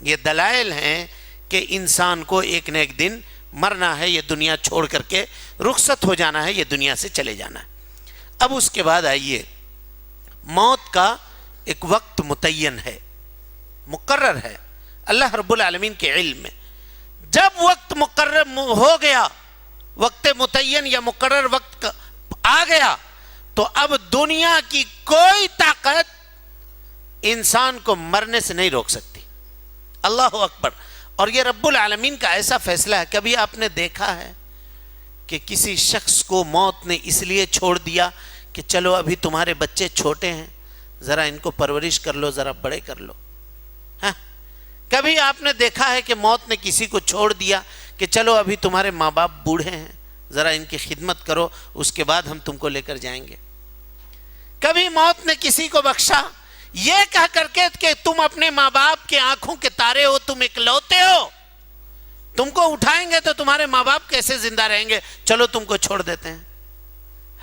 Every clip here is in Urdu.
یہ دلائل ہیں کہ انسان کو ایک نہ ایک دن مرنا ہے، یہ دنیا چھوڑ کر کے رخصت ہو جانا ہے، یہ دنیا سے چلے جانا ہے۔ اب اس کے بعد آئیے، موت کا ایک وقت متعین ہے، مقرر ہے اللہ رب العالمین کے علم میں۔ جب وقت مقرر ہو گیا، وقت متعین یا مقرر وقت آ گیا، تو اب دنیا کی کوئی طاقت انسان کو مرنے سے نہیں روک سکتی۔ اللہ اکبر۔ اور یہ رب العالمین کا ایسا فیصلہ ہے۔ کبھی آپ نے دیکھا ہے کہ کسی شخص کو موت نے اس لیے چھوڑ دیا کہ چلو ابھی تمہارے بچے چھوٹے ہیں، ذرا ان کو پرورش کر لو، ذرا بڑے کر لو؟ ہاں، کبھی آپ نے دیکھا ہے کہ موت نے کسی کو چھوڑ دیا کہ چلو ابھی تمہارے ماں باپ بوڑھے ہیں، ذرا ان کی خدمت کرو، اس کے بعد ہم تم کو لے کر جائیں گے؟ کبھی موت نے کسی کو بخشا یہ کہہ کر کے کہ تم اپنے ماں باپ کے آنکھوں کے تارے ہو، تم اکلوتے ہو، تم کو اٹھائیں گے تو تمہارے ماں باپ کیسے زندہ رہیں گے، چلو تم کو چھوڑ دیتے ہیں؟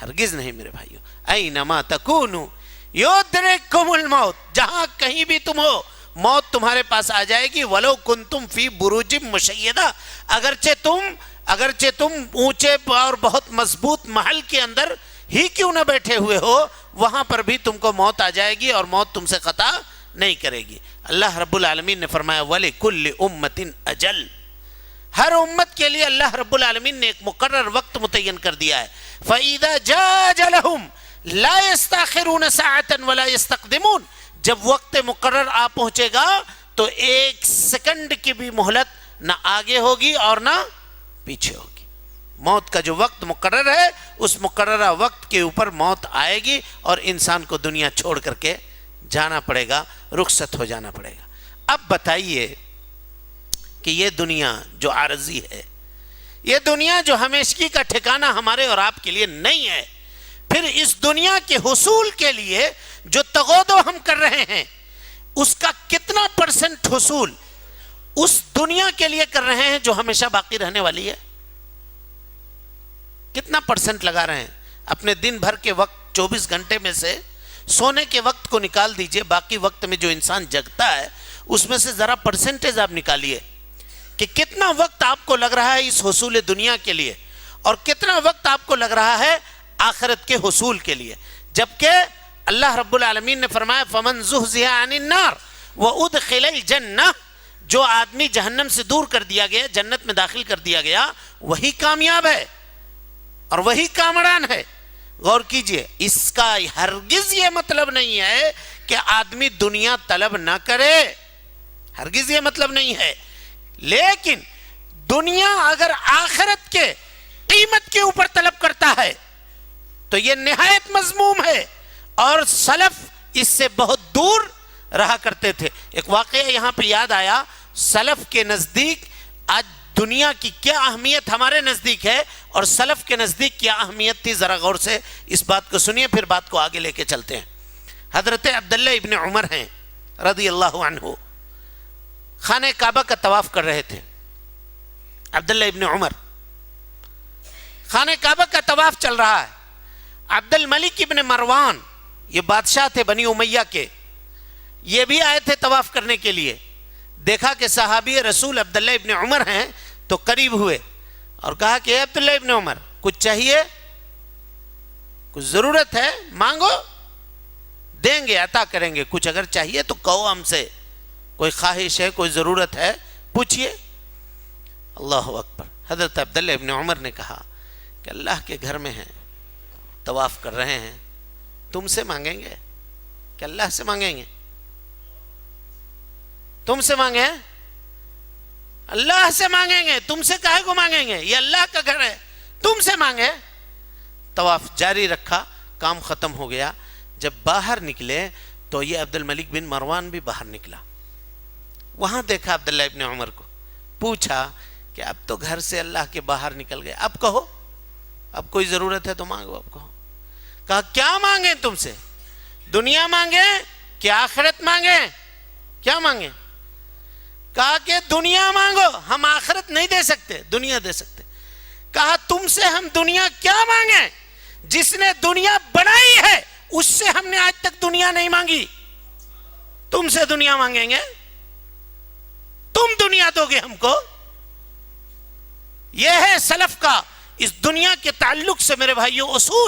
ہرگز نہیں میرے بھائیو۔ اینما تکونوا یدرککم الموت، جہاں کہیں بھی تم ہو موت تمہارے پاس آ جائے گی۔ ولو کنتم فی بروج مشیدہ، اگرچہ تم اونچے اور بہت مضبوط محل کے اندر ہی کیوں نہ بیٹھے ہوئے ہو، وہاں پر بھی تم کو موت آ جائے گی اور موت تم سے قطع نہیں کرے گی۔ اللہ رب العالمین نے فرمایا وَلِكُلِّ أُمَّةٍ أَجَلٌ، ہر امت کے لیے اللہ رب العالمین نے ایک مقرر وقت متعین کر دیا ہے۔ فَإِذَا جَاءَ أَجَلُهُمْ لَا يَسْتَأْخِرُونَ سَاعَةً وَلَا يَسْتَقْدِمُونَ، جب وقت مقرر آ پہنچے گا تو ایک سیکنڈ کی بھی مہلت نہ آگے ہوگی اور نہ پیچھے ہوگی۔ موت کا جو وقت مقرر ہے اس مقررہ وقت کے اوپر موت آئے گی اور انسان کو دنیا چھوڑ کر کے جانا پڑے گا، رخصت ہو جانا پڑے گا۔ اب بتائیے کہ یہ دنیا جو عارضی ہے، یہ دنیا جو ہمیشگی کا ٹھکانہ ہمارے اور آپ کے لیے نہیں ہے، پھر اس دنیا کے حصول کے لیے جو تغودو ہم کر رہے ہیں، اس کا کتنا پرسنٹ حصول اس دنیا کے لیے کر رہے ہیں جو ہمیشہ باقی رہنے والی ہے؟ کتنا پرسنٹ لگا رہے ہیں؟ اپنے دن بھر کے وقت 24 گھنٹے میں سے سونے کے وقت کو نکال دیجئے، باقی وقت میں جو انسان جگتا ہے اس میں سے ذرا پرسنٹیج آپ نکالیے کہ کتنا وقت آپ کو لگ رہا ہے اس حصول دنیا کے لیے اور کتنا وقت آپ کو لگ رہا ہے آخرت کے حصول کے لیے۔ جبکہ اللہ رب العالمین نے فرمایا فَمَنْ زُحْزِحَ عَنِ النَّارِ وَأُدْخِلَ الْجَنَّةَ، جو آدمی جہنم سے دور کر دیا گیا، جنت میں داخل کر دیا گیا، وہی کامیاب ہے اور وہی کامران ہے۔ غور کیجئے، اس کا ہرگز یہ مطلب نہیں ہے کہ آدمی دنیا طلب نہ کرے، ہرگز یہ مطلب نہیں ہے، لیکن دنیا اگر آخرت کے قیمت کے اوپر طلب کرتا ہے تو یہ نہایت مذموم ہے، اور سلف اس سے بہت دور رہا کرتے تھے۔ ایک واقعہ یہاں پہ یاد آیا، سلف کے نزدیک آج دنیا کی کیا اہمیت ہمارے نزدیک ہے اور سلف کے نزدیک کیا اہمیت تھی، ذرا غور سے اس بات کو سنیے، پھر بات کو آگے لے کے چلتے ہیں۔ حضرت عبداللہ ابن عمر ہیں رضی اللہ عنہ، خانہ کعبہ کا طواف کر رہے تھے۔ عبداللہ ابن عمر، خانہ کعبہ کا طواف چل رہا ہے۔ عبد الملک ابن مروان، یہ بادشاہ تھے بنی امیہ کے، یہ بھی آئے تھے طواف کرنے کے لیے۔ دیکھا کہ صحابی رسول عبداللہ ابن عمر ہیں تو قریب ہوئے اور کہا کہ اے عبداللہ ابن عمر، کچھ چاہیے، کچھ ضرورت ہے، مانگو، دیں گے، عطا کریں گے۔ کچھ اگر چاہیے تو کہو ہم سے، کوئی خواہش ہے، کوئی ضرورت ہے، پوچھئے۔ اللہ اکبر۔ حضرت عبداللہ ابن عمر نے کہا کہ اللہ کے گھر میں ہیں، طواف کر رہے ہیں، تم سے مانگیں گے کہ اللہ سے مانگیں گے؟ تم سے مانگیں؟ اللہ سے مانگیں گے، تم سے کہے کو مانگیں گے؟ یہ اللہ کا گھر ہے، تم سے مانگے۔ طواف جاری رکھا، کام ختم ہو گیا۔ جب باہر نکلے تو یہ عبد الملک بن مروان بھی باہر نکلا، وہاں دیکھا عبداللہ ابن عمر کو، پوچھا کہ اب تو گھر سے اللہ کے باہر نکل گئے، اب کہو، اب کوئی ضرورت ہے تو مانگو، اب کہو۔ کہا کیا مانگیں تم سے؟ دنیا مانگیں کہ آخرت مانگیں؟ کیا مانگیں؟ کہا کہ دنیا مانگو، ہم آخرت نہیں دے سکتے، دنیا دے سکتے۔ کہا تم سے ہم دنیا کیا مانگیں؟ جس نے دنیا بنائی ہے اس سے ہم نے آج تک دنیا نہیں مانگی، تم سے دنیا مانگیں گے؟ دنیا دو گے ہم کو؟ یہ ہے سلف کا اس دنیا کے تعلق سے میرے بھائیوں اصول.